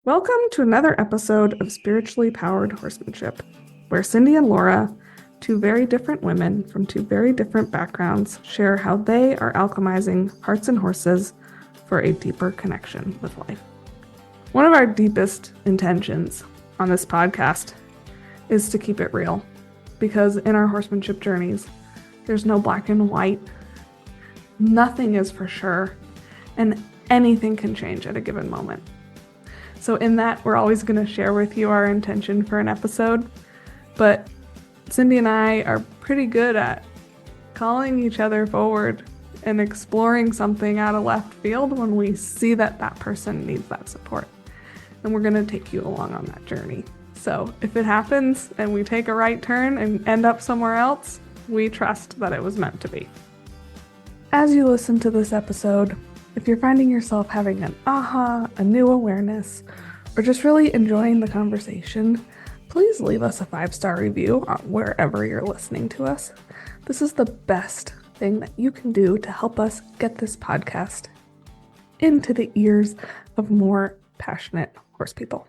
Welcome to another episode of Spiritually Powered Horsemanship, where Cindy and Laura, two very different women from two very different backgrounds, share how they are alchemizing hearts and horses for a deeper connection with life. One of our deepest intentions on this podcast is to keep it real, because in our horsemanship journeys, there's no black and white. Nothing is for sure, and anything can change at a given moment. So in that, we're always going to share with you our intention for an episode, but Cindy and I are pretty good at calling each other forward and exploring something out of left field when we see that that person needs that support. And we're going to take you along on that journey. So if it happens and we take a right turn and end up somewhere else, we trust that it was meant to be. As you listen to this episode, if you're finding yourself having an aha, a new awareness, or just really enjoying the conversation, please leave us a 5-star review on wherever you're listening to us. This is the best thing that you can do to help us get this podcast into the ears of more passionate horse people.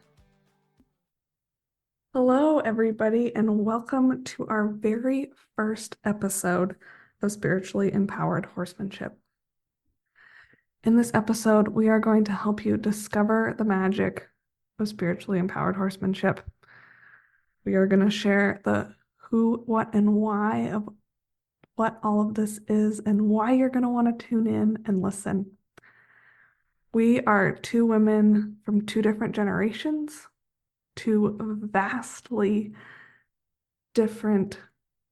Hello, everybody, and welcome to our very first episode of Spiritually Empowered Horsemanship. In this episode, we are going to help you discover the magic of spiritually empowered horsemanship. We are going to share the who, what, and why of what all of this is and why you're going to want to tune in and listen. We are two women from two different generations, two vastly different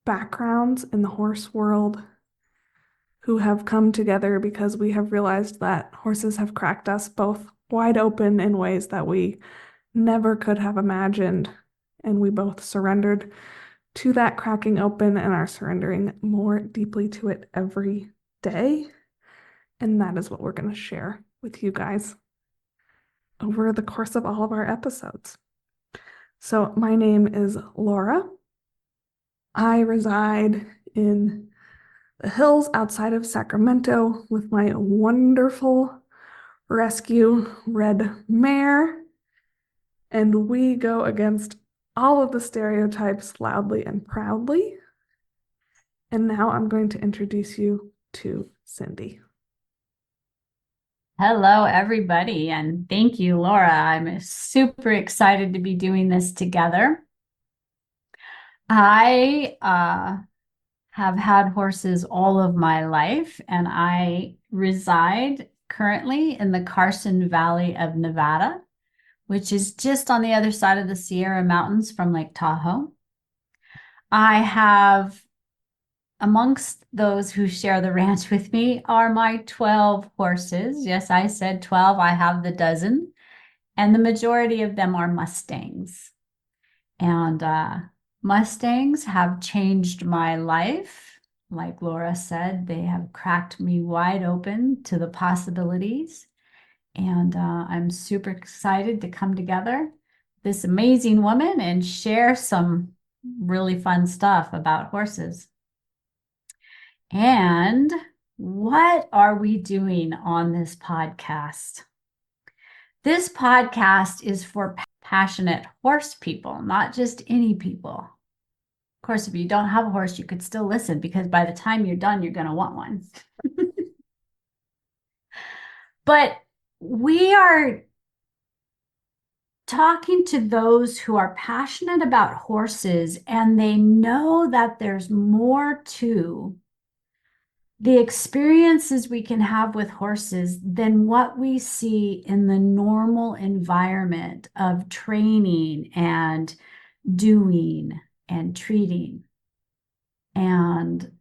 backgrounds in the horse world, who have come together because we have realized that horses have cracked us both wide open in ways that we never could have imagined. And we both surrendered to that cracking open and are surrendering more deeply to it every day. And that is what we're going to share with you guys over the course of all of our episodes. So my name is Laura. I reside in the hills outside of Sacramento with my wonderful rescue red mare, and we go against all of the stereotypes loudly and proudly. And now I'm going to introduce you to Cindy. Hello, everybody, and thank you, Laura. I'm super excited to be doing this together. I have had horses all of my life, and I reside currently in the Carson Valley of Nevada, which is just on the other side of the Sierra Mountains from Lake Tahoe. I have, amongst those who share the ranch with me, are my 12 horses. Yes, I said 12. I have the dozen, and the majority of them are Mustangs. And Mustangs have changed my life. Like Laura said, they have cracked me wide open to the possibilities. And I'm super excited to come together, this amazing woman, and share some really fun stuff about horses. And what are we doing on this podcast? This podcast is for passionate horse people, not just any people. Of course, if you don't have a horse, you could still listen because by the time you're done, you're going to want one. But we are talking to those who are passionate about horses and they know that there's more to the experiences we can have with horses than what we see in the normal environment of training and doing and treating. And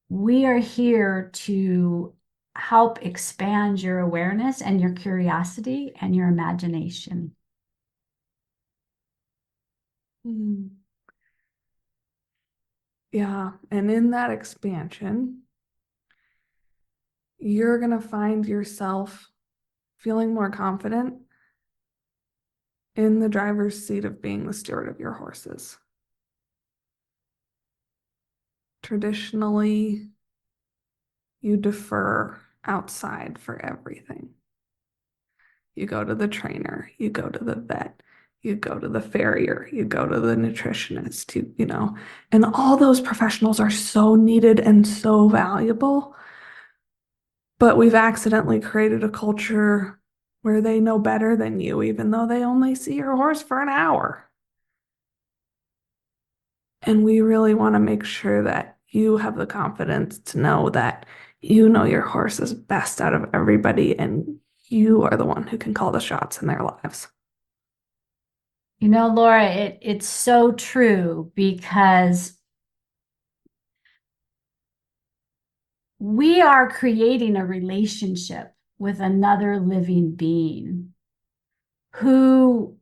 we are here to help expand your awareness and your curiosity and your imagination. Yeah, and in that expansion, you're going to find yourself feeling more confident in the driver's seat of being the steward of your horses. Traditionally, you defer outside for everything. You go to the trainer, you go to the vet, you go to the farrier, you go to the nutritionist, and all those professionals are so needed and so valuable. But we've accidentally created a culture where they know better than you, even though they only see your horse for an hour. And we really want to make sure that you have the confidence to know that you know your horse is best out of everybody and you are the one who can call the shots in their lives. Laura, it's so true because we are creating a relationship with another living being who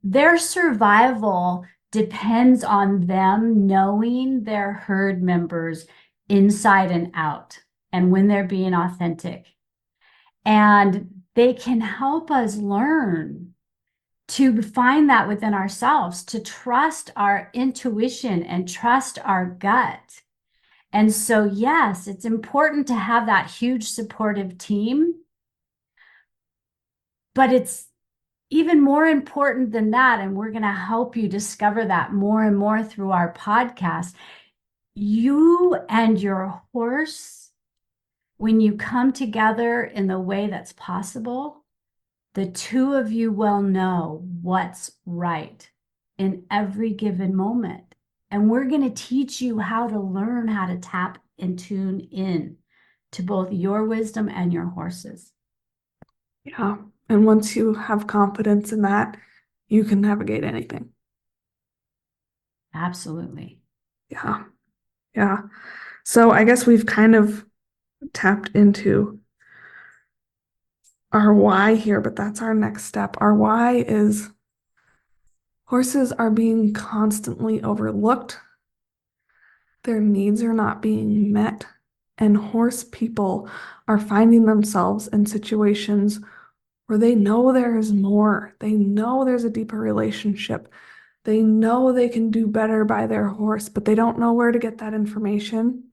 their survival depends on them knowing their herd members inside and out and when they're being authentic. And they can help us learn to find that within ourselves, to trust our intuition and trust our gut. And so, yes, it's important to have that huge supportive team, but it's even more important than that. And we're going to help you discover that more and more through our podcast. You and your horse, when you come together in the way that's possible, the two of you will know what's right in every given moment. And we're going to teach you how to learn how to tap and tune in to both your wisdom and your horses. Yeah. And once you have confidence in that, you can navigate anything. Absolutely. Yeah. Yeah. So I guess we've kind of tapped into our why here, but that's our next step. Our why is horses are being constantly overlooked. Their needs are not being met, and horse people are finding themselves in situations where they know there is more. They know there's a deeper relationship. They know they can do better by their horse, but they don't know where to get that information.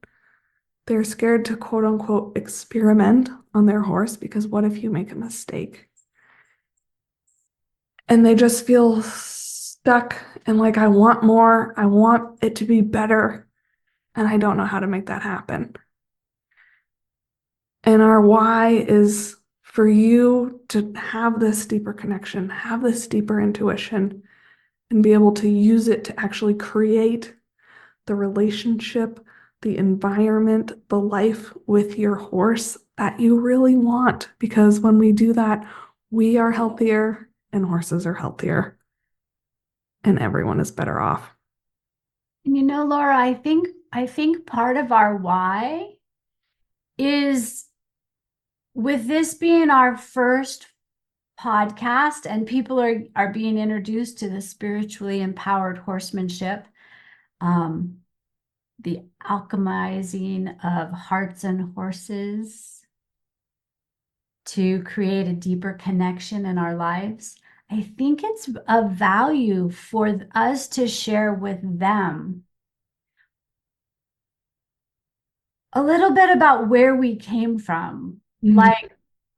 They're scared to quote unquote experiment on their horse because what if you make a mistake? And they just feel stuck and like, I want more. I want it to be better. And I don't know how to make that happen. And our why is for you to have this deeper connection, have this deeper intuition, and be able to use it to actually create the relationship, the environment, the life with your horse that you really want. Because when we do that, we are healthier and horses are healthier and everyone is better off. Laura, I think part of our why is with this being our first podcast and people are being introduced to the spiritually empowered horsemanship, um, the alchemizing of hearts and horses to create a deeper connection in our lives. I think it's of value for us to share with them a little bit about where we came from. Mm. Like,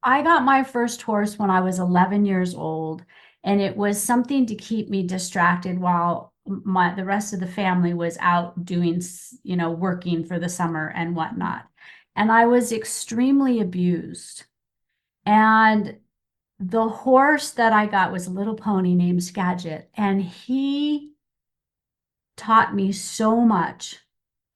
I got my first horse when I was 11 years old, and it was something to keep me distracted while the rest of the family was out doing, working for the summer and whatnot. And I was extremely abused. And the horse that I got was a little pony named Skagit, and he taught me so much,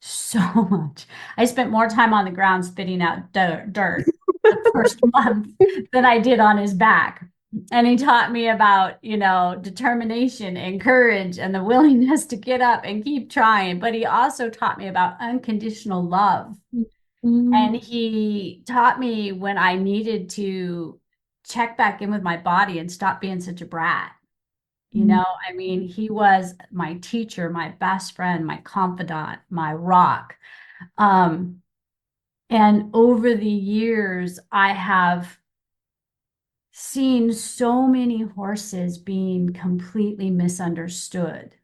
so much. I spent more time on the ground spitting out dirt the first month than I did on his back. And he taught me about, determination and courage and the willingness to get up and keep trying. But he also taught me about unconditional love. Mm. And he taught me when I needed to check back in with my body and stop being such a brat. Mm. I mean, he was my teacher, my best friend, my confidant, my rock. Um, and over the years, I have seen so many horses being completely misunderstood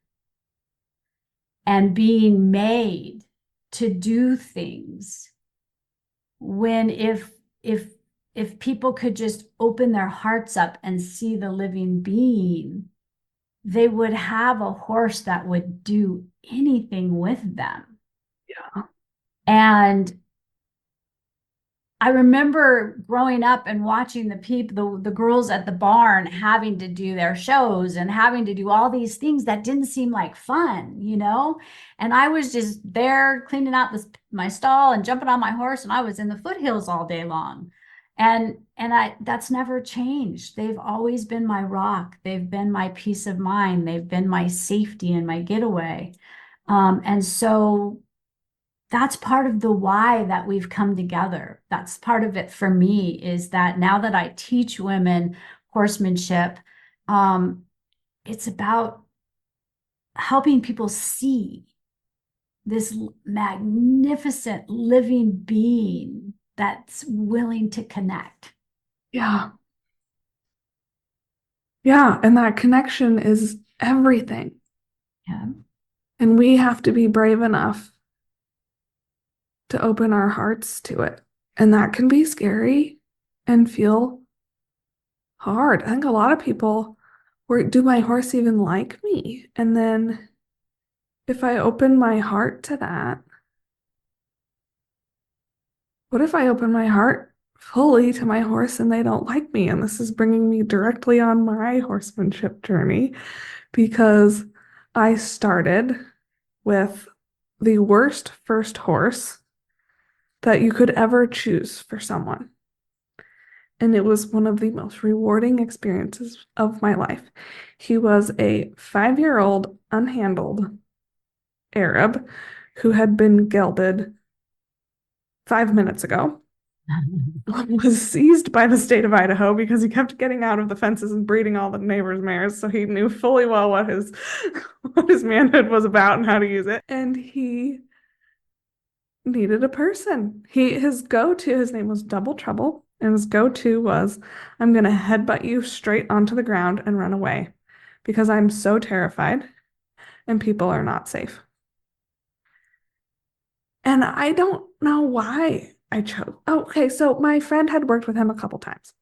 and being made to do things when if if people could just open their hearts up and see the living being, they would have a horse that would do anything with them. Yeah. And I remember growing up and watching the girls at the barn having to do their shows and having to do all these things that didn't seem like fun, you know? And I was just there cleaning out my stall and jumping on my horse, and I was in the foothills all day long. And that's never changed. They've always been my rock. They've been my peace of mind. They've been my safety and my getaway. And so that's part of the why that we've come together. That's part of it for me, is that now that I teach women horsemanship, um, it's about helping people see this magnificent living being that's willing to connect. Yeah. Yeah. And that connection is everything. Yeah. And we have to be brave enough to open our hearts to it. And that can be scary and feel hard. I think a lot of people were, do my horse even like me? And then if I open my heart to that, what if I open my heart fully to my horse and they don't like me? And this is bringing me directly on my horsemanship journey because I started with the worst first horse that you could ever choose for someone. And it was one of the most rewarding experiences of my life. He was a 5-year-old unhandled Arab who had been gelded 5 minutes ago, was seized by the state of Idaho because he kept getting out of the fences and breeding all the neighbors' mares. So he knew fully well what his manhood was about and how to use it. And he needed a person. His name was Double Trouble, and his go-to was, I'm gonna headbutt you straight onto the ground and run away because I'm so terrified and people are not safe. And I don't know why I chose. Oh, okay, so my friend had worked with him a couple times.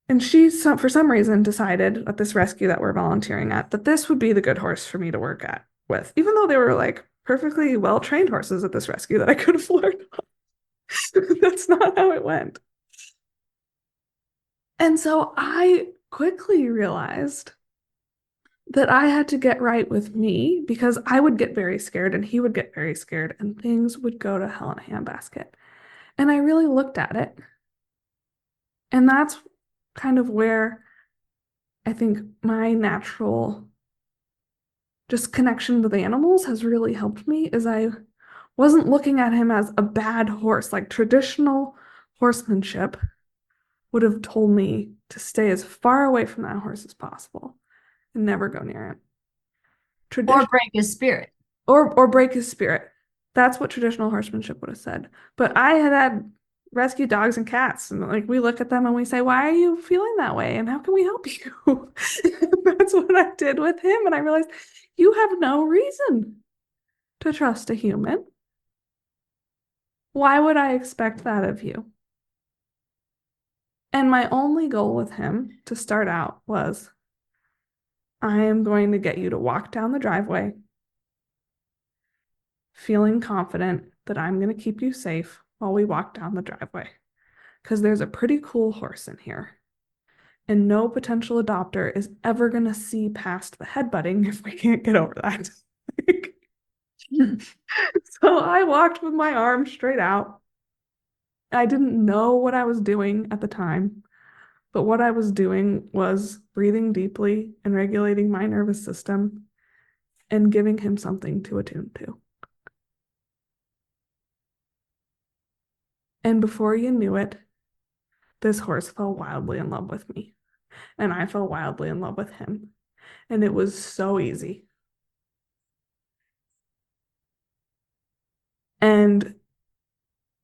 And for some reason, decided at this rescue that we're volunteering at that this would be the good horse for me to work at with, even though they were like perfectly well-trained horses at this rescue that I could have learned. That's not how it went. And so I quickly realized that I had to get right with me because I would get very scared and he would get very scared and things would go to hell in a handbasket. And I really looked at it. And that's kind of where I think my natural just connection with animals has really helped me is I wasn't looking at him as a bad horse. Like traditional horsemanship would have told me to stay as far away from that horse as possible and never go near him. Or Tradition break his spirit. or break his spirit. That's what traditional horsemanship would have said. But I had rescue dogs and cats, and like we look at them and we say, "Why are you feeling that way? And how can we help you?" That's what I did with him, and I realized you have no reason to trust a human. Why would I expect that of you? And my only goal with him to start out was, I am going to get you to walk down the driveway feeling confident that I'm going to keep you safe while we walk down the driveway. Because there's a pretty cool horse in here. And no potential adopter is ever going to see past the headbutting if we can't get over that. So I walked with my arm straight out. I didn't know what I was doing at the time, but what I was doing was breathing deeply and regulating my nervous system and giving him something to attune to. And before you knew it, this horse fell wildly in love with me. And I fell wildly in love with him. And it was so easy. And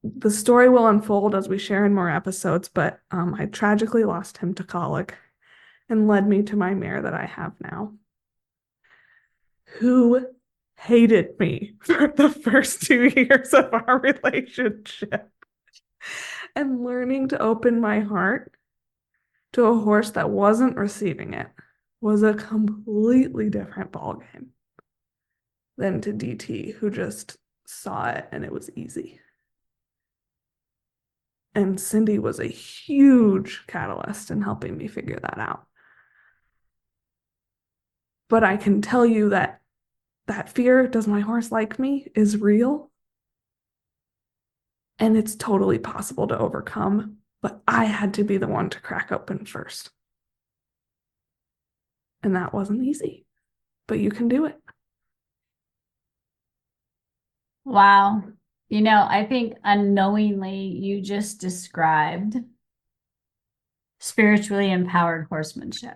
the story will unfold as we share in more episodes, but I tragically lost him to colic and led me to my mare that I have now, who hated me for the first 2 years of our relationship. And learning to open my heart to a horse that wasn't receiving it was a completely different ballgame than to DT, who just saw it and it was easy. And Cindy was a huge catalyst in helping me figure that out. But I can tell you that that fear, does my horse like me, is real. And it's totally possible to overcome. But I had to be the one to crack open first. And that wasn't easy, but you can do it. Wow. You know, I think unknowingly you just described spiritually empowered horsemanship.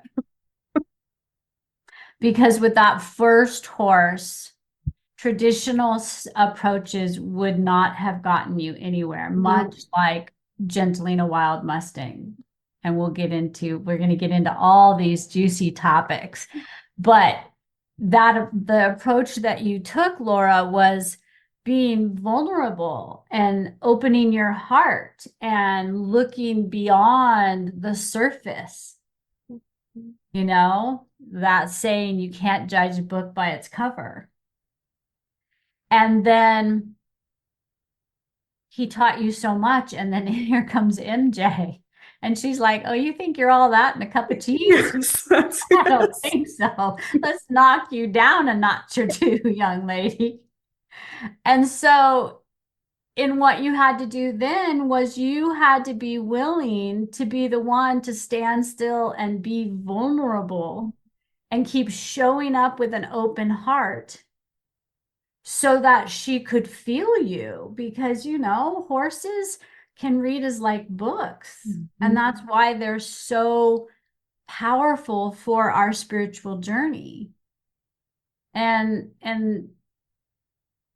Because with that first horse, traditional approaches would not have gotten you anywhere, much like gentling a wild Mustang. And we're going to get into all these juicy topics. But the approach that you took, Laura, was being vulnerable and opening your heart and looking beyond the surface. You know, that saying, you can't judge a book by its cover. And then he taught you so much. And then here comes MJ. And she's like, oh, you think you're all that in a cup of tea? Yes, I don't think so. Let's knock you down a notch or two, young lady. And so, in what you had to do then was you had to be willing to be the one to stand still and be vulnerable and keep showing up with an open heart so that she could feel you, because you know horses can read as like books, and that's why they're so powerful for our spiritual journey. And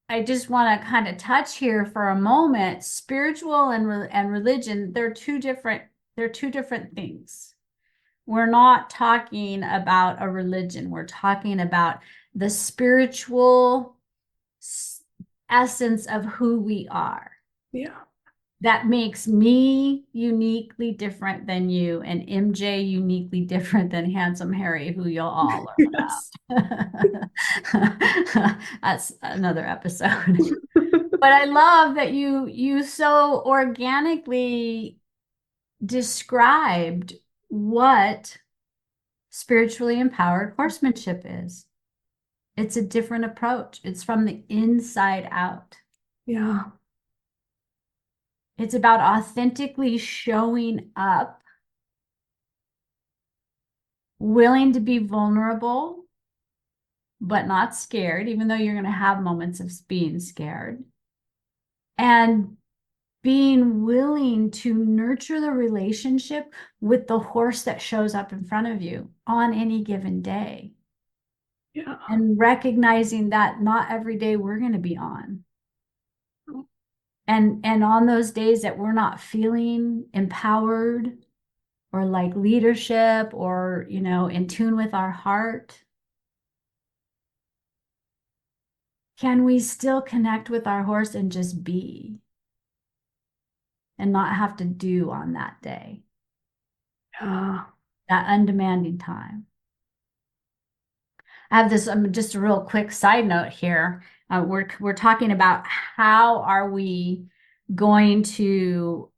I just want to kind of touch here for a moment. Spiritual and religion, they're two different things. We're not talking about a religion. We're talking about the spiritual essence of who we are. Yeah. That makes me uniquely different than you, and MJ uniquely different than Handsome Harry, who you'll all learn about. That's another episode. But I love that you so organically described what spiritually empowered horsemanship is. It's a different approach. It's from the inside out. Yeah. It's about authentically showing up, willing to be vulnerable, but not scared, even though you're going to have moments of being scared, and being willing to nurture the relationship with the horse that shows up in front of you on any given day. Yeah. And recognizing that not every day we're going to be on. And on those days that we're not feeling empowered or like leadership or, you know, in tune with our heart, can we still connect with our horse and just be and not have to do on that day? Yeah. That undemanding time. I have this just a real quick side note here. We're talking about how are we going to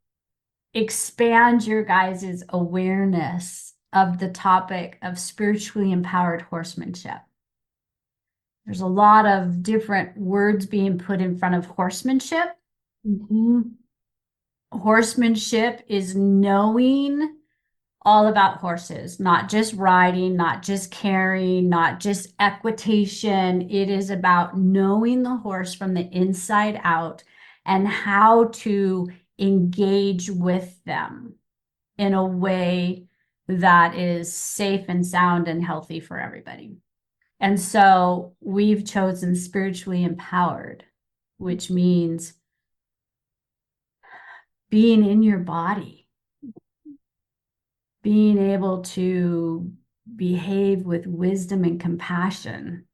expand your guys' awareness of the topic of spiritually empowered horsemanship. There's a lot of different words being put in front of horsemanship. Horsemanship is knowing all about horses, not just riding, not just carrying, not just equitation. It is about knowing the horse from the inside out and how to engage with them in a way that is safe and sound and healthy for everybody. And so we've chosen spiritually empowered, which means being in your body, being able to behave with wisdom and compassion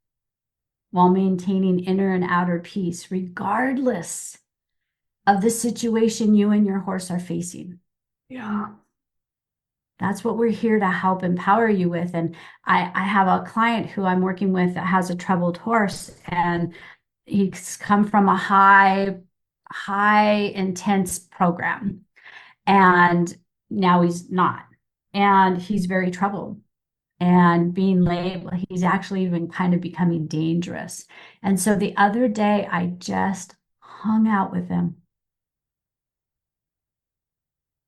while maintaining inner and outer peace, regardless of the situation you and your horse are facing. Yeah. That's what we're here to help empower you with. And I have a client who I'm working with that has a troubled horse, and he's come from a high intense program. And now he's not. And he's very troubled and being labeled. He's actually even kind of becoming dangerous. And so the other day, I just hung out with him.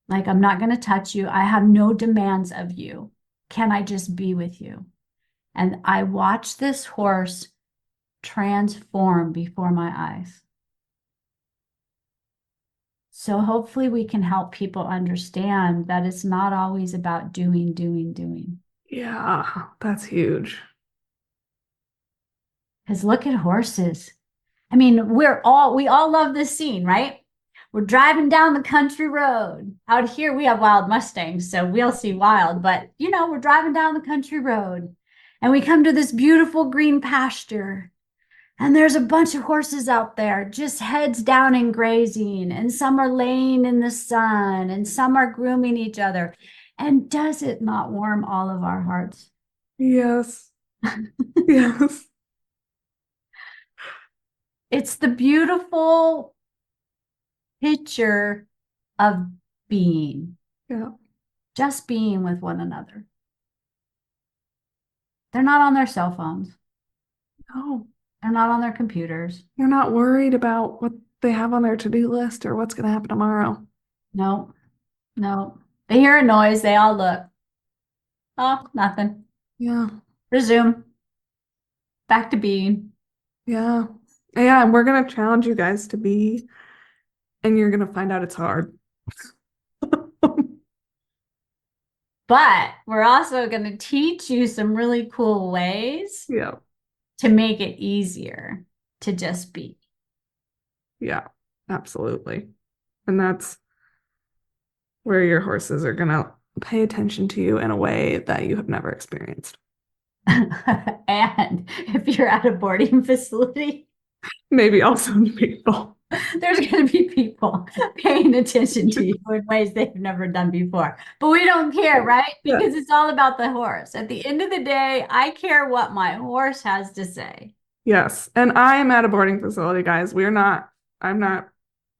Like, I'm not going to touch you. I have no demands of you. Can I just be with you? And I watched this horse transform before my eyes. So hopefully we can help people understand that it's not always about doing, doing, doing. Yeah, that's huge. Because look at horses. I mean, we all love this scene, right? We're driving down the country road. Out here, we have wild Mustangs, so we'll see wild, but we're driving down the country road and we come to this beautiful green pasture. And there's a bunch of horses out there, just heads down and grazing, and some are laying in the sun, and some are grooming each other. And does it not warm all of our hearts? Yes. Yes. It's the beautiful picture of being, Yeah. just being with one another. They're not on their cell phones. No, They're not on their computers. you're not worried about what they have on their to-do list or what's going to happen tomorrow. No, no. They hear a noise, they all look. Oh, nothing. Yeah. Resume. Back to being. Yeah. Yeah, and we're going to challenge you guys to be, and you're going to find out it's hard. But we're also going to teach you some really cool ways Yeah. to make it easier to just be. Yeah, absolutely. And that's where your horses are going to pay attention to you in a way that you have never experienced. And if you're at a boarding facility, Maybe also to people. there's going to be people paying attention to you in ways they've never done before. But we don't care, right? Because it's all about the horse. At the end of the day, I care what my horse has to say. Yes. And I am at a boarding facility, guys. I'm not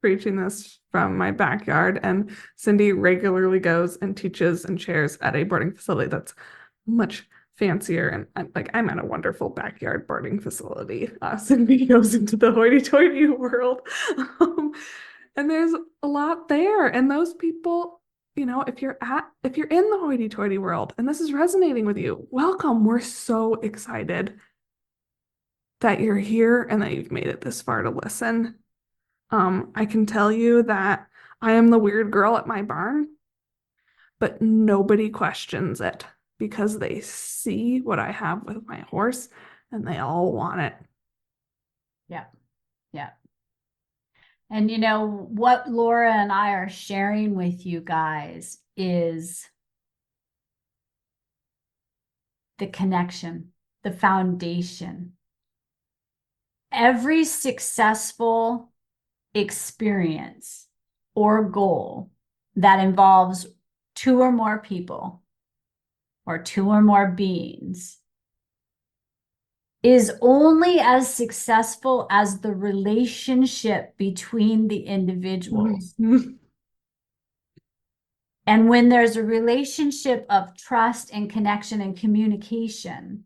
preaching this from my backyard. And Cindy regularly goes and teaches and chairs at a boarding facility that's much fancier. And I'm at a wonderful backyard boarding facility. Cindy goes into the hoity-toity world. And there's a lot there. And those people, if you're in the hoity-toity world and this is resonating with you, welcome. We're so excited that you're here and that you've made it this far to listen. I can tell you that I am the weird girl at my barn, but nobody questions it because they see what I have with my horse and they all want it. Yeah. Yeah. And what Laura and I are sharing with you guys is the connection, the foundation. Every successful experience or goal that involves two or more people or two or more beings is only as successful as the relationship between the individuals. And when there's a relationship of trust and connection and communication,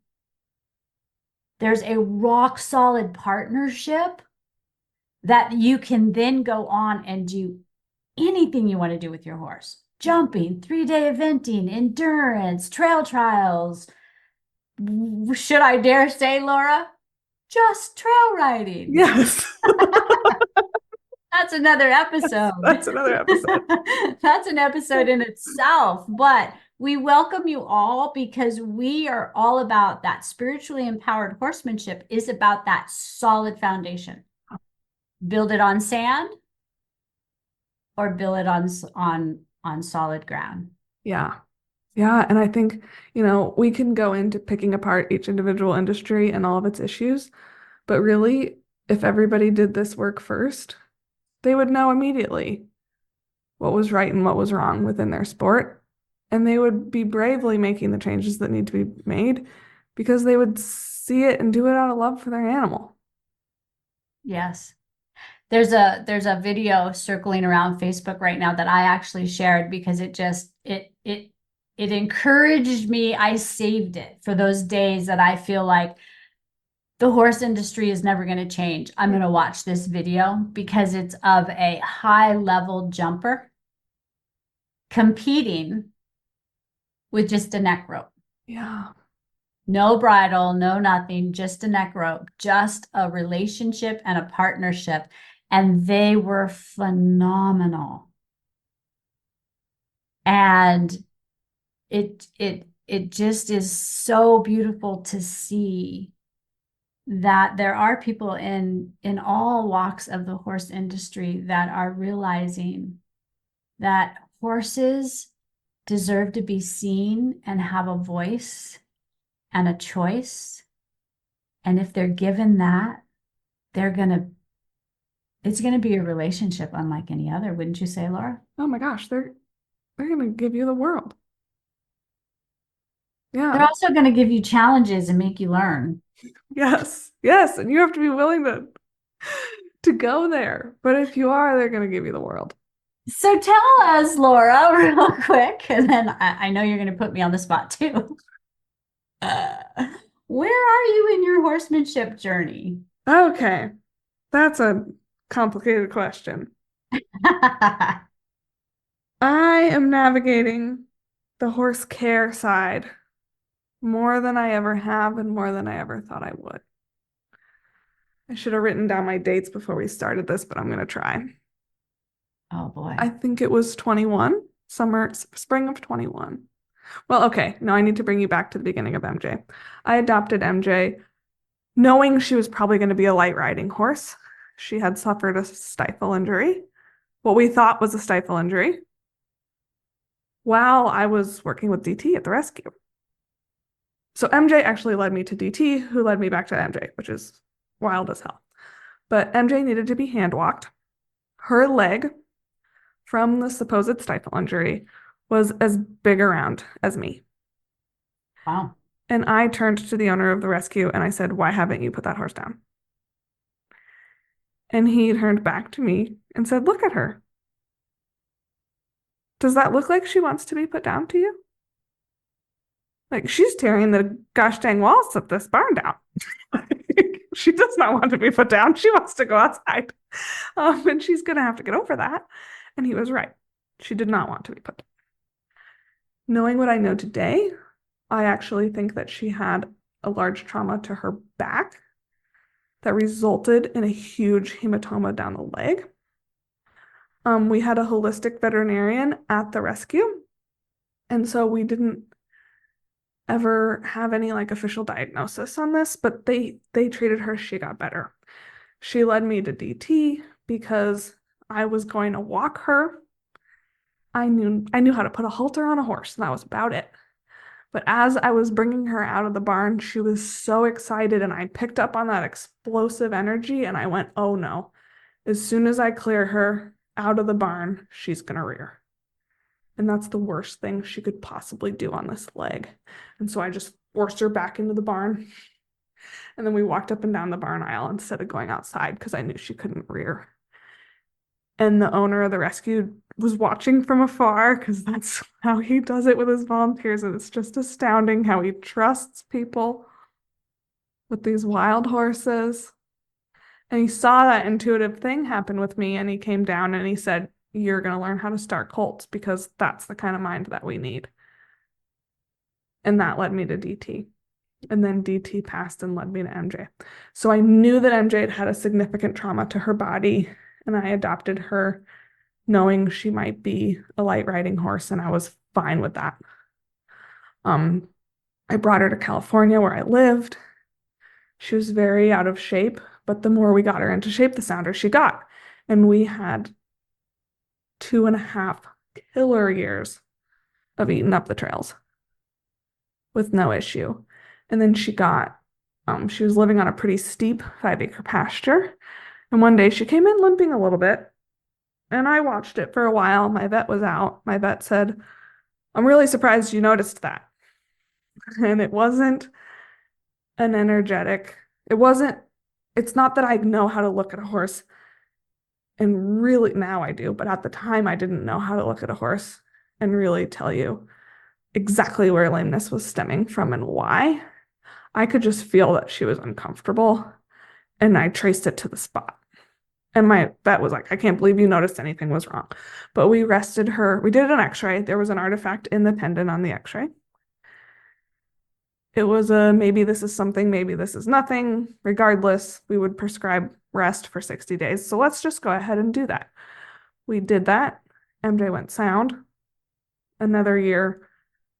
there's a rock solid partnership that you can then go on and do anything you want to do with your horse. Jumping, 3-day eventing, endurance, trail trials. Should I dare say, Laura? Just trail riding. Yes. That's another episode. That's another episode. That's an episode in itself. But we welcome you all because we are all about that. Spiritually empowered horsemanship is about that solid foundation. Build it on sand or build it on solid ground. Yeah. Yeah. And I think, we can go into picking apart each individual industry and all of its issues, but really, if everybody did this work first, They would know immediately what was right and what was wrong within their sport. And they would be bravely making the changes that need to be made because they would see it and do it out of love for their animal. Yes. There's a video circling around Facebook right now that I actually shared because it encouraged me. I saved it for those days that I feel like the horse industry is never going to change. I'm going to watch this video because it's of a high level jumper competing with just a neck rope. Yeah. No bridle, no nothing, just a neck rope, just a relationship and a partnership. And they were phenomenal. And it just is so beautiful to see that there are people in all walks of the horse industry that are realizing that horses deserve to be seen and have a voice and a choice. And if they're given that, they're gonna it's gonna be a relationship unlike any other, wouldn't you say, Laura? Oh my gosh, they're gonna give you the world. They're Yeah. also gonna give you challenges and make you learn. Yes. Yes. And you have to be willing to go there. But if you are, they're gonna give you the world. So tell us, Laura, real quick, and then I know you're gonna put me on the spot too. Uh, where are you in your horsemanship journey? Okay. That's a complicated question. I am navigating the horse care side more than I ever have and more than I ever thought I would. I should have written down my dates before we started this, but I'm going to try. Oh boy. I think it was 21, spring of 21. Well, okay. No, I need to bring you back to the beginning of MJ. I adopted MJ knowing she was probably going to be a light riding horse. She had suffered a stifle injury, what we thought was a stifle injury, while I was working with DT at the rescue. So MJ actually led me to DT, who led me back to MJ, which is wild as hell. But MJ needed to be hand walked. Her leg from the supposed stifle injury was as big around as me. Wow. And I turned to the owner of the rescue and I said, "Why haven't you put that horse down?" And he turned back to me and said, "Look at her. Does that look like she wants to be put down to you? Like she's tearing the gosh dang walls of this barn down." She does not want to be put down. She wants to go outside. And she's going to have to get over that. And he was right. She did not want to be put down. Knowing what I know today, I actually think that she had a large trauma to her back that resulted in a huge hematoma down the leg. We had a holistic veterinarian at the rescue, and so we didn't ever have any like official diagnosis on this, but they treated her. She got better. She led me to DT because I was going to walk her. I knew how to put a halter on a horse, and that was about it. But as I was bringing her out of the barn, she was so excited, and I picked up on that explosive energy, and I went, "Oh no. As soon as I clear her out of the barn, she's gonna rear." And that's the worst thing she could possibly do on this leg. And so I just forced her back into the barn. And then we walked up and down the barn aisle instead of going outside because I knew she couldn't rear. And the owner of the rescue was watching from afar because that's how he does it with his volunteers. And it's just astounding how he trusts people with these wild horses. And he saw that intuitive thing happen with me, and he came down and he said, "You're going to learn how to start colts because that's the kind of mind that we need." And that led me to DT. And then DT passed and led me to MJ. So I knew that MJ had a significant trauma to her body, and I adopted her knowing she might be a light riding horse, and I was fine with that. I brought her to California where I lived. She was very out of shape, but the more we got her into shape, the sounder she got. And we had 2.5 killer years of eating up the trails with no issue. And then she was living on a pretty steep 5-acre pasture. And one day she came in limping a little bit. And I watched it for a while. My vet was out. My vet said, I'm really surprised you noticed that. And it wasn't an energetic, it wasn't, it's not that I know how to look at a horse. And really, now I do, but at the time I didn't know how to look at a horse and really tell you exactly where lameness was stemming from and why. I could just feel that she was uncomfortable, and I traced it to the spot. And my vet was like, I can't believe you noticed anything was wrong. But we rested her. We did an x-ray. There was an artifact in the tendon on the x-ray. It was a maybe this is something, maybe this is nothing. Regardless, we would prescribe rest for 60 days. So let's just go ahead and do that. We did that. MJ went sound. Another year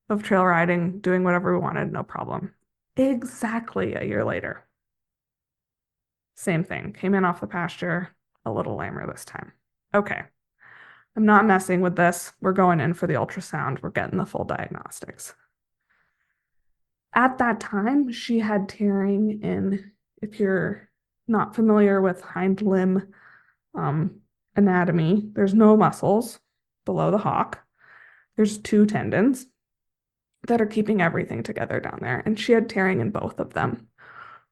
of trail riding, doing whatever we wanted, no problem. Exactly a year later. Same thing. Came in off the pasture, a little lamer this time. Okay. I'm not messing with this. We're going in for the ultrasound. We're getting the full diagnostics. At that time, she had tearing in, if you're not familiar with hind limb anatomy, there's no muscles below the hock. There's two tendons that are keeping everything together down there. And she had tearing in both of them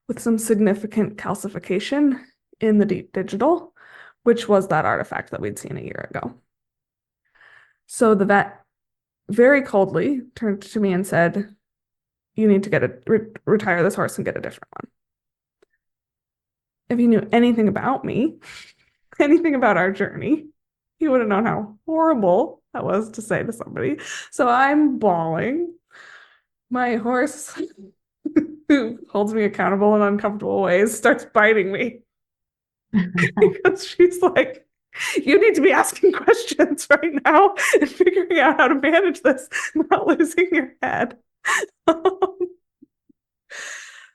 with some significant calcification in the deep digital, which was that artifact that we'd seen a year ago. So the vet very coldly turned to me and said, you need to retire this horse and get a different one. If he knew anything about me, anything about our journey, he would have known how horrible that was to say to somebody. So I'm bawling. My horse, who holds me accountable in uncomfortable ways, starts biting me because she's like, you need to be asking questions right now and figuring out how to manage this, not losing your head.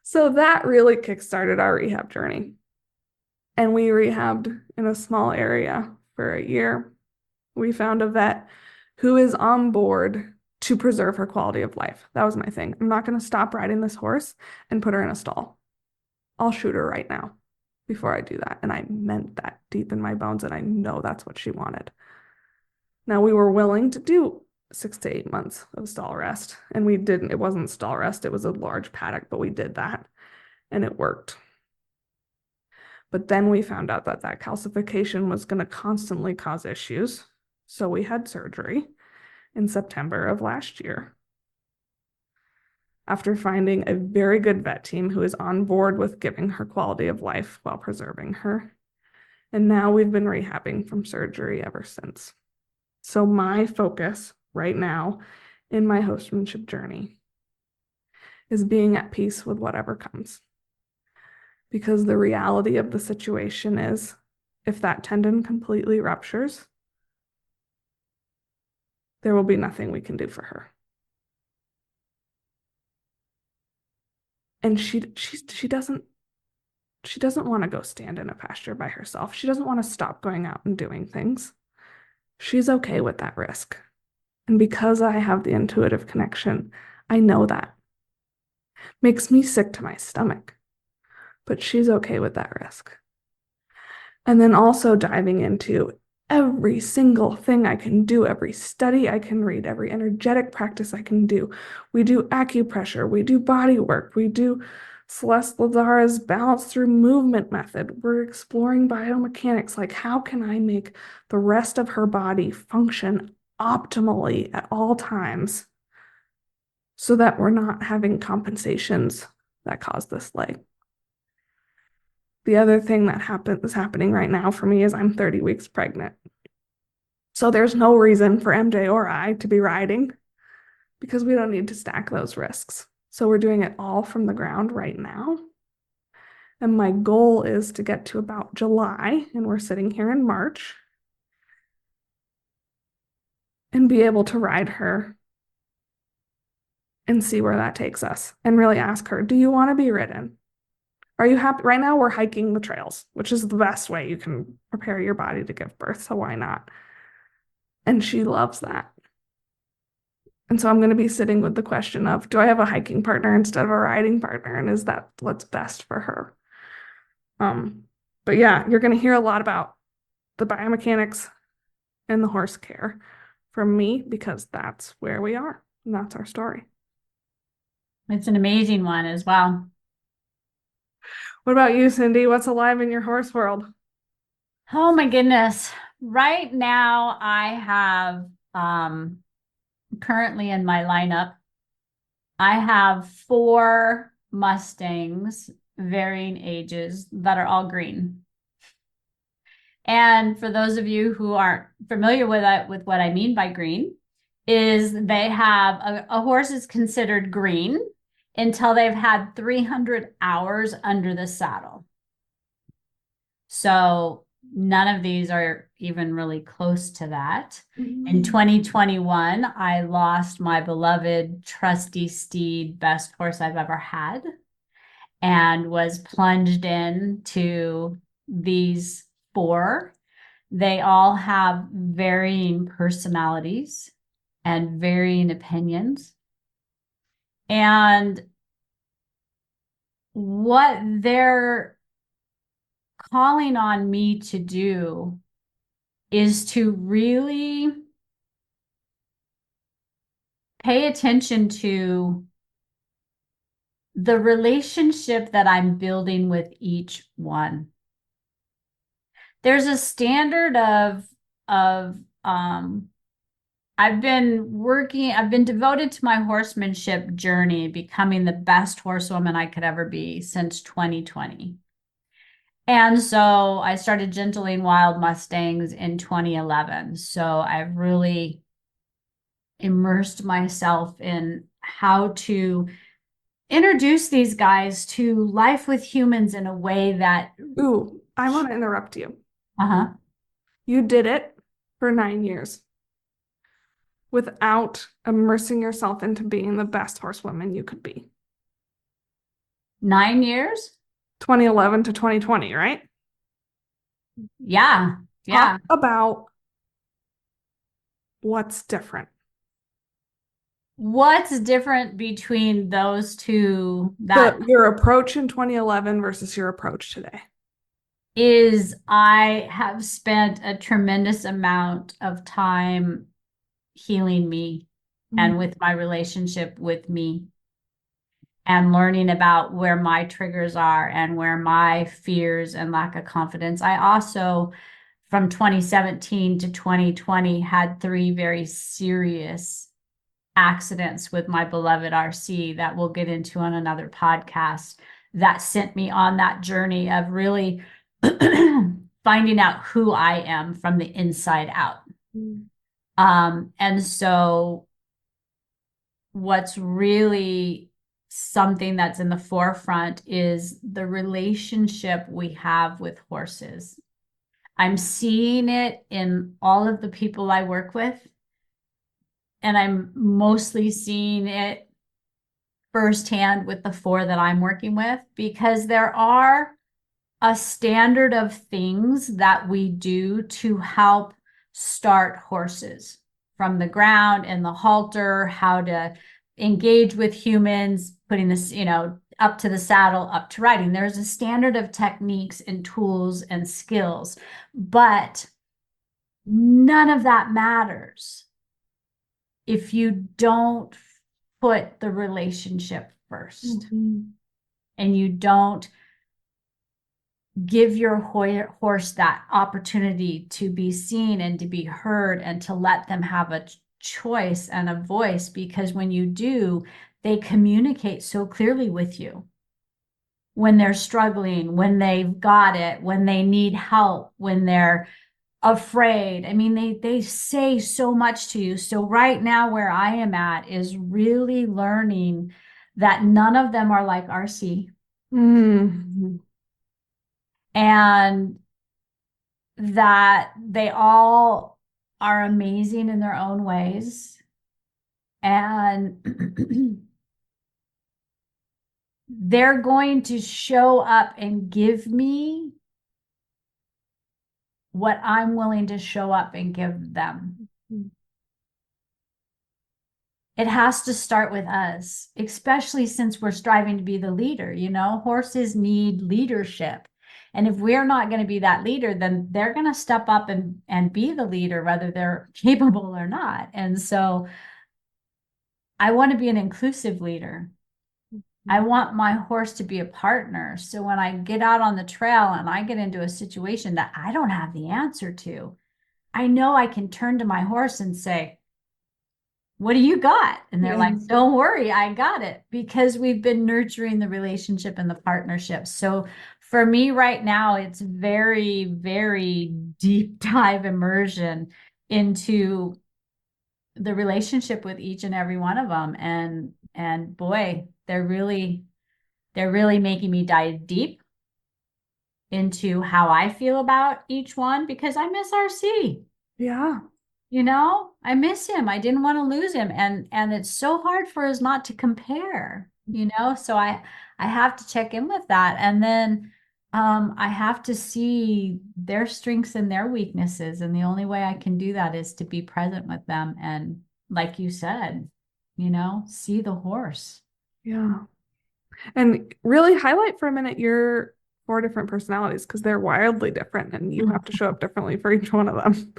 So that really kickstarted our rehab journey. And we rehabbed in a small area for a year. We found a vet who is on board to preserve her quality of life. That was my thing. I'm not going to stop riding this horse and put her in a stall. I'll shoot her right now before I do that. And I meant that deep in my bones, and I know that's what she wanted. Now, we were willing to do 6 to 8 months of stall rest, and we didn't. It wasn't stall rest. It was a large paddock, but we did that, and it worked. But then we found out that that calcification was going to constantly cause issues. So we had surgery in September of last year. After finding a very good vet team who is on board with giving her quality of life while preserving her. And now we've been rehabbing from surgery ever since. So my focus right now in my horsemanship journey is being at peace with whatever comes. Because the reality of the situation is, if that tendon completely ruptures, there will be nothing we can do for her. And she doesn't want to go stand in a pasture by herself. She doesn't want to stop going out and doing things. She's okay with that risk. And because I have the intuitive connection, I know that. Makes me sick to my stomach. But she's okay with that risk. And then also diving into every single thing I can do, every study I can read, every energetic practice I can do. We do acupressure, we do body work, we do Celeste Ladara's balance through movement method. We're exploring biomechanics, like how can I make the rest of her body function optimally at all times so that we're not having compensations that cause this leg. The other thing that is happening right now for me is I'm 30 weeks pregnant. So there's no reason for MJ or I to be riding because we don't need to stack those risks. So we're doing it all from the ground right now. And my goal is to get to about July, and we're sitting here in March, and be able to ride her and see where that takes us and really ask her, do you want to be ridden? Are you happy? Right now, we're hiking the trails, which is the best way you can prepare your body to give birth. So why not? And she loves that. And so I'm going to be sitting with the question of, do I have a hiking partner instead of a riding partner? And is that what's best for her? But yeah, you're going to hear a lot about the biomechanics in the horse care from me because that's where we are. And that's our story. It's an amazing one as well. What about you, Cindy? What's alive in your horse world? Oh my goodness. Right now I have currently in my lineup, I have 4 Mustangs, varying ages, that are all green. And for those of you who aren't familiar with what I mean by green, is they have a horse is considered green until they've had 300 hours under the saddle. So none of these are even really close to that. In 2021, I lost my beloved trusty steed, best horse I've ever had, and was plunged into these 4. They all have varying personalities and varying opinions. And what they're calling on me to do is to really pay attention to the relationship that I'm building with each one. There's a standard of I've been devoted to my horsemanship journey, becoming the best horsewoman I could ever be since 2020. And so I started gentling wild Mustangs in 2011. So I've really immersed myself in how to introduce these guys to life with humans in a way that, Ooh, I want to interrupt you. uh-huh, You did it for 9 years without immersing yourself into being the best horsewoman you could be. 9 years. 2011 to 2020, right? Yeah. Talk Yeah. about what's different. What's different between those two? That Your approach in 2011 versus your approach today. is, I have spent a tremendous amount of time healing me and with my relationship with me, and learning about where my triggers are and where my fears and lack of confidence. I also, from 2017 to 2020, had 3 very serious accidents with my beloved RC that we'll get into on another podcast, that sent me on that journey of really finding out who I am from the inside out. And so what's really something that's in the forefront is the relationship we have with horses. I'm seeing it in all of the people I work with, and I'm mostly seeing it firsthand with the 4 that I'm working with, because there are a standard of things that we do to help start horses from the ground, and the halter, how to engage with humans, putting this, up to the saddle, up to riding. There's a standard of techniques and tools and skills, but none of that matters if you don't put the relationship first, and you don't give your horse that opportunity to be seen and to be heard, and to let them have a choice and a voice. Because when you do, they communicate so clearly with you when they're struggling, when they've got it, when they need help, when they're afraid. I mean, they say so much to you. So right now, where I am at is really learning that none of them are like RC. And that they all are amazing in their own ways. And they're going to show up and give me what I'm willing to show up and give them. It has to start with us, especially since we're striving to be the leader. Horses need leadership. And if we're not going to be that leader, then they're going to step up and be the leader, whether they're capable or not. And so I want to be an inclusive leader. I want my horse to be a partner. So when I get out on the trail and I get into a situation that I don't have the answer to, I know I can turn to my horse and say, what do you got? And they're like, Yes. don't worry, I got it, because we've been nurturing the relationship and the partnership. So for me right now, it's very, very deep dive immersion into the relationship with each and every one of them. And boy, they're really making me dive deep into how I feel about each one, because I miss RC. Yeah. I miss him. I didn't want to lose him. And it's so hard for us not to compare. So I have to check in with that. And then I have to see their strengths and their weaknesses. And the only way I can do that is to be present with them. And like you said, see the horse. Yeah. And really highlight for a minute your four different personalities because they're wildly different and you have to show up differently for each one of them.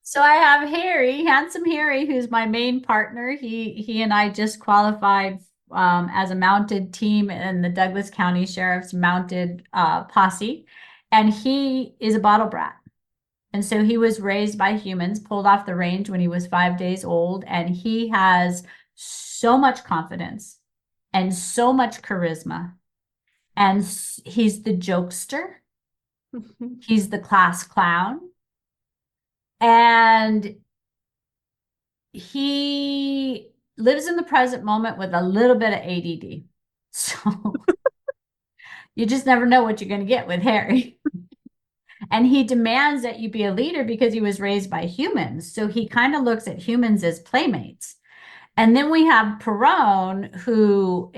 So I have Harry, handsome Harry, who's my main partner. He and I just qualified as a mounted team in the Douglas County Sheriff's mounted posse, and he is a bottle brat. And so he was raised by humans, pulled off the range when he was 5 days old, and he has so much confidence and so much charisma. And he's the jokester. He's the class clown. And he lives in the present moment with a little bit of ADD. So you just never know what you're going to get with Harry. And he demands that you be a leader because he was raised by humans. So he kind of looks at humans as playmates. And then we have Perone, who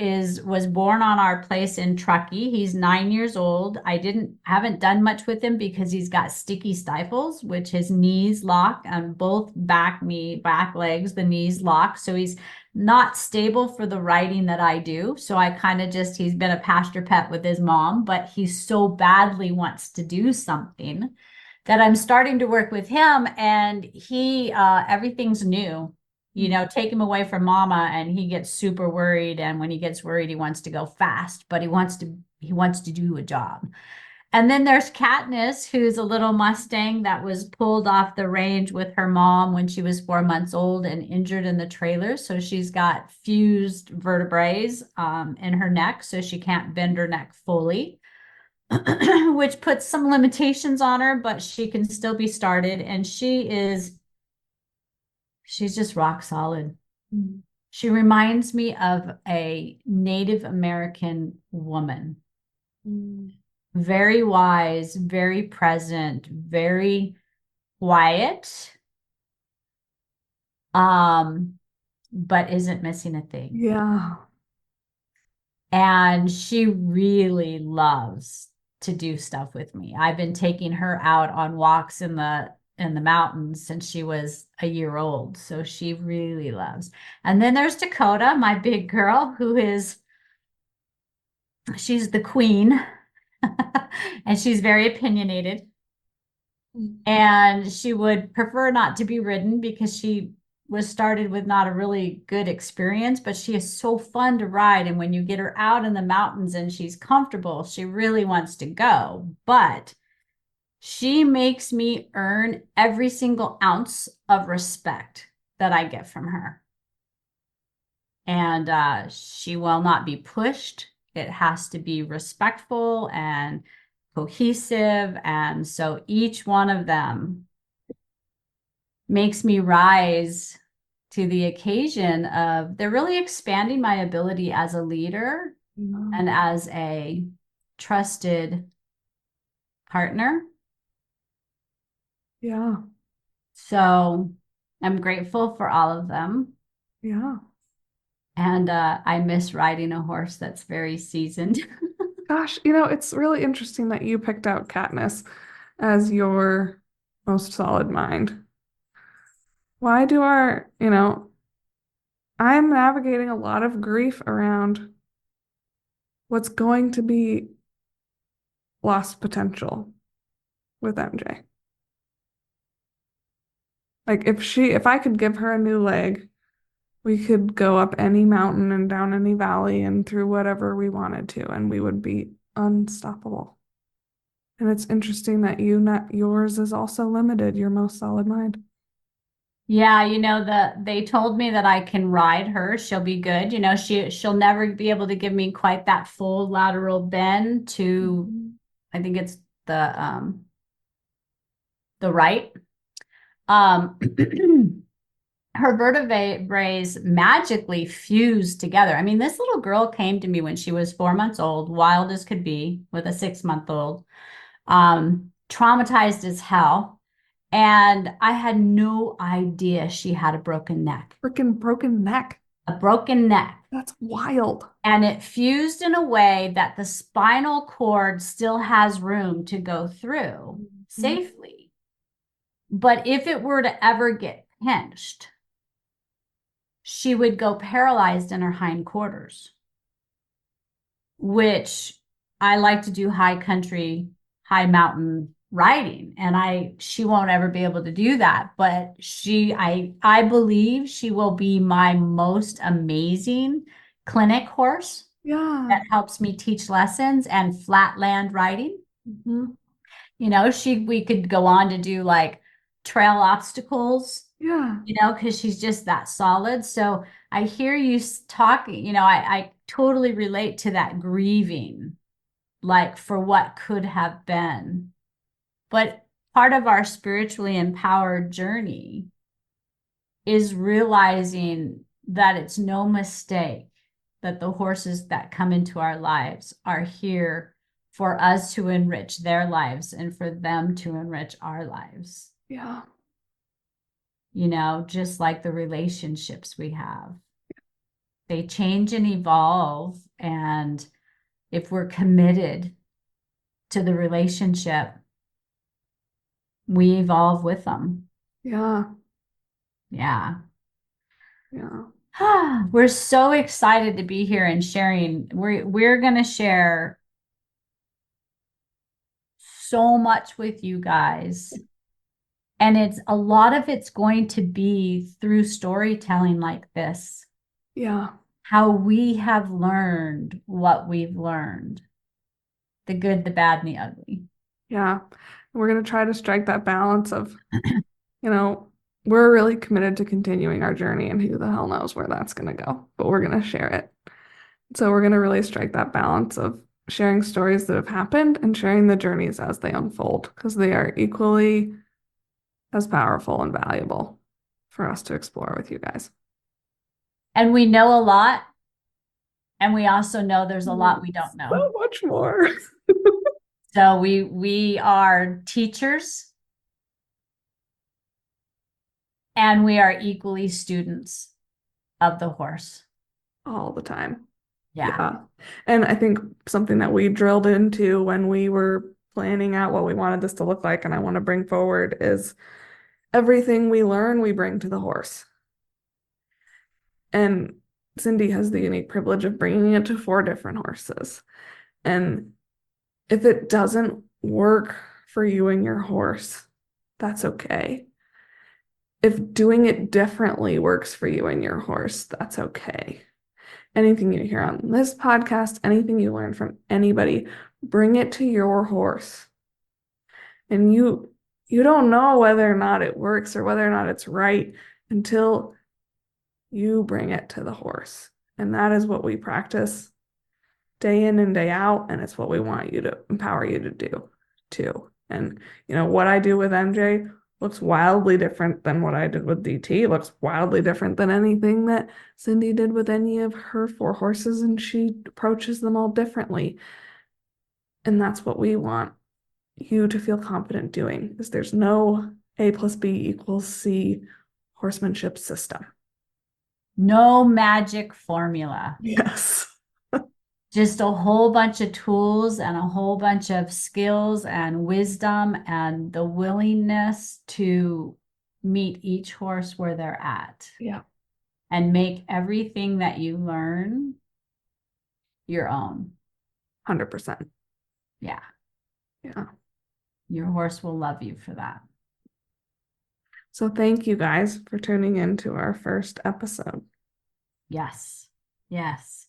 was born on our place in Truckee. He's 9 years old. I haven't done much with him because he's got sticky stifles, which his knees lock on both back legs, the knees lock. So he's not stable for the riding that I do. So I kind of he's been a pasture pet with his mom, but he so badly wants to do something that I'm starting to work with him, and everything's new. Take him away from mama and he gets super worried. And when he gets worried, he wants to go fast, but he wants to do a job. And then there's Katniss, who's a little Mustang that was pulled off the range with her mom when she was 4 months old and injured in the trailer. So she's got fused vertebrae in her neck, so she can't bend her neck fully, which puts some limitations on her, but she can still be started. And she's just rock solid. Mm. She reminds me of a Native American woman. Mm. Very wise, very present, very quiet, but isn't missing a thing. Yeah. And she really loves to do stuff with me. I've been taking her out on walks in the mountains since she was a year old. So she really loves. And then there's Dakota, my big girl, she's the queen. And she's very opinionated. And she would prefer not to be ridden because she was started with not a really good experience, but she is so fun to ride. And when you get her out in the mountains and she's comfortable, she really wants to go. But she makes me earn every single ounce of respect that I get from her. And she will not be pushed. It has to be respectful and cohesive. And so each one of them makes me rise to the occasion of they're really expanding my ability as a leader and as a trusted partner. Yeah. So I'm grateful for all of them. Yeah. And I miss riding a horse that's very seasoned. Gosh, it's really interesting that you picked out Katniss as your most solid mind. Why do I'm navigating a lot of grief around what's going to be lost potential with MJ. Like if I could give her a new leg, we could go up any mountain and down any valley and through whatever we wanted to, and we would be unstoppable. And it's interesting that not yours is also limited, your most solid mind. Yeah, they told me that I can ride her. She'll be good. She'll never be able to give me quite that full lateral bend to, Mhm. I think it's the right. Um her vertebrae magically fused together. I mean, this little girl came to me when she was 4 months old, wild as could be, with a 6 month old, traumatized as hell. And I had no idea she had a broken neck. Freaking broken neck. A broken neck. That's wild. And it fused in a way that the spinal cord still has room to go through Mhm. safely. But if it were to ever get pinched, she would go paralyzed in her hindquarters, which I like to do high country, high mountain riding. And she won't ever be able to do that. But I believe she will be my most amazing clinic horse Yeah. that helps me teach lessons and flatland riding. Mhm. We could go on to do like trail obstacles, Yeah. because she's just that solid. So I hear you talking, I totally relate to that grieving, like for what could have been. But part of our spiritually empowered journey is realizing that it's no mistake that the horses that come into our lives are here for us to enrich their lives and for them to enrich our lives. Yeah. Just like the relationships we have. They change and evolve. And if we're committed to the relationship, we evolve with them. Yeah. Yeah. Yeah. We're so excited to be here and sharing. We're going to share so much with you guys. And a lot of it's going to be through storytelling like this, Yeah. how we have learned what we've learned, the good, the bad, and the ugly. Yeah. We're going to try to strike that balance of, you know, we're really committed to continuing our journey and who the hell knows where that's going to go, but we're going to share it. So we're going to really strike that balance of sharing stories that have happened and sharing the journeys as they unfold because they are equally as powerful and valuable for us to explore with you guys. And we know a lot, and we also know there's a lot we don't know. So much more. So we are teachers, and we are equally students of the horse. All the time. Yeah. Yeah. And I think something that we drilled into when we were planning out what we wanted this to look like and I want to bring forward is everything we learn, we bring to the horse. And Cindy has the unique privilege of bringing it to 4 different horses. And if it doesn't work for you and your horse, that's okay. If doing it differently works for you and your horse, that's okay. Anything you hear on this podcast, anything you learn from anybody, bring it to your horse. And you don't know whether or not it works or whether or not it's right until you bring it to the horse. And that is what we practice day in and day out. And it's what we want you to empower you to do too. And what I do with MJ looks wildly different than what I did with DT, looks wildly different than anything that Cindy did with any of her 4 horses, and she approaches them all differently. And that's what we want you to feel confident doing, is there's no A plus B equals C horsemanship system. No magic formula. Yes. Just a whole bunch of tools and a whole bunch of skills and wisdom and the willingness to meet each horse where they're at Yeah. and make everything that you learn your own. 100%. Yeah. Yeah. Your horse will love you for that. So thank you guys for tuning in to our first episode. Yes. Yes.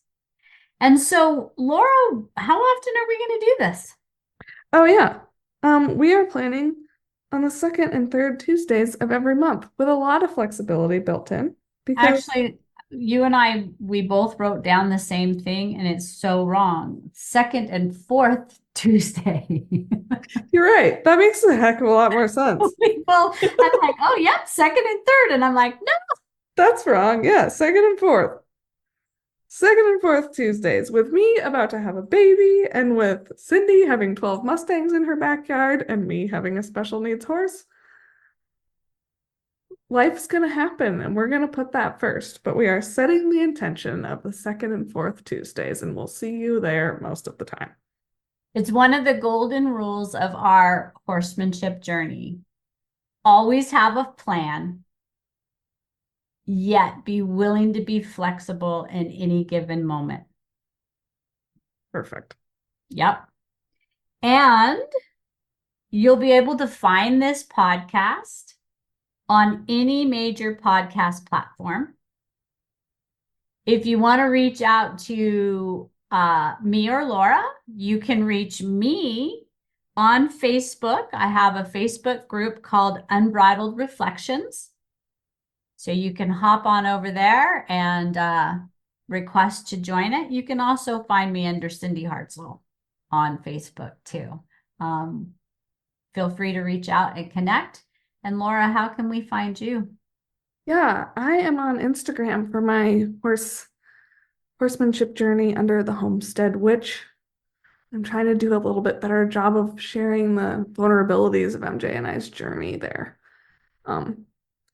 And so, Laura, how often are we going to do this? Oh yeah. We are planning on the second and third Tuesdays of every month with a lot of flexibility built in because Actually, you and I, we both wrote down the same thing, and it's so wrong. Second and fourth Tuesday. you're right. That makes a heck of a lot more sense. I'm like, oh, yep, second and third. And I'm like, no. That's wrong. Yeah, second and fourth. Second and fourth Tuesdays with me about to have a baby and with Cindy having 12 Mustangs in her backyard and me having a special needs horse. Life's going to happen and we're going to put that first, but we are setting the intention of the second and fourth Tuesdays and we'll see you there most of the time. It's one of the golden rules of our horsemanship journey. Always have a plan, yet be willing to be flexible in any given moment. Perfect. Yep. And you'll be able to find this podcast on any major podcast platform. If you want to reach out to me or Laura, you can reach me on Facebook. I have a Facebook group called Unbridled Reflections. So you can hop on over there and request to join it. You can also find me under Cindy Hartzell on Facebook too. Feel free to reach out and connect. And Laura, how can we find you? Yeah, I am on Instagram for my horsemanship journey under the Homestead Witch. I'm trying to do a little bit better job of sharing the vulnerabilities of MJ and I's journey there.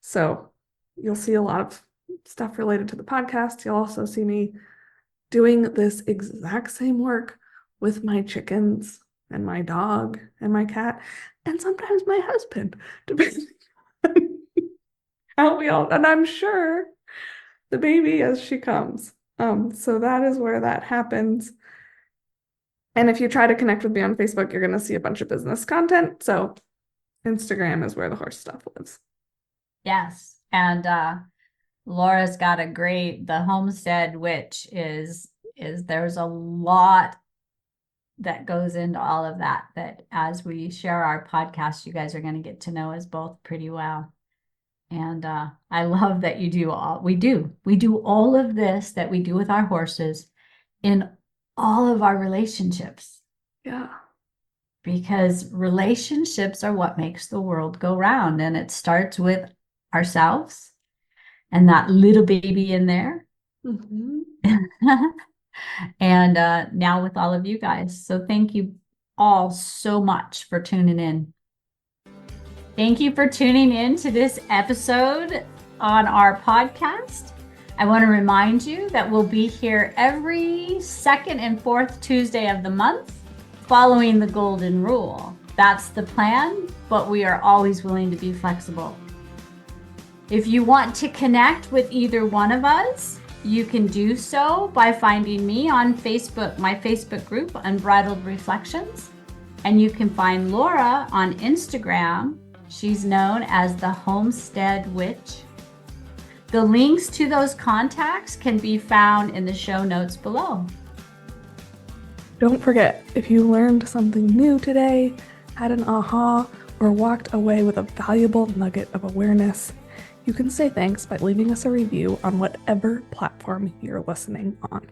So you'll see a lot of stuff related to the podcast. You'll also see me doing this exact same work with my chickens and my dog and my cat, and sometimes my husband, depending on how we all, and I'm sure the baby as she comes. So that is where that happens. And if you try to connect with me on Facebook, you're going to see a bunch of business content. So Instagram is where the horse stuff lives. Yes. And Laura's got the Homestead Witch is there's a lot that goes into all of that as we share our podcast, you guys are going to get to know us both pretty well. And I love that we do all of this that we do with our horses in all of our relationships. Yeah. Because relationships are what makes the world go round. And it starts with ourselves and that little baby in there. Mm-hmm. And now with all of you guys. So thank you all so much for tuning in. Thank you for tuning in to this episode on our podcast. I want to remind you that we'll be here every second and fourth Tuesday of the month, following the golden rule. That's the plan, but we are always willing to be flexible. If you want to connect with either one of us, you can do so by finding me on Facebook, my Facebook group, Unbridled Reflections. And you can find Laura on Instagram. She's known as the Homestead Witch. The links to those contacts can be found in the show notes below. Don't forget, if you learned something new today, had an aha, or walked away with a valuable nugget of awareness, you can say thanks by leaving us a review on whatever platform you're listening on.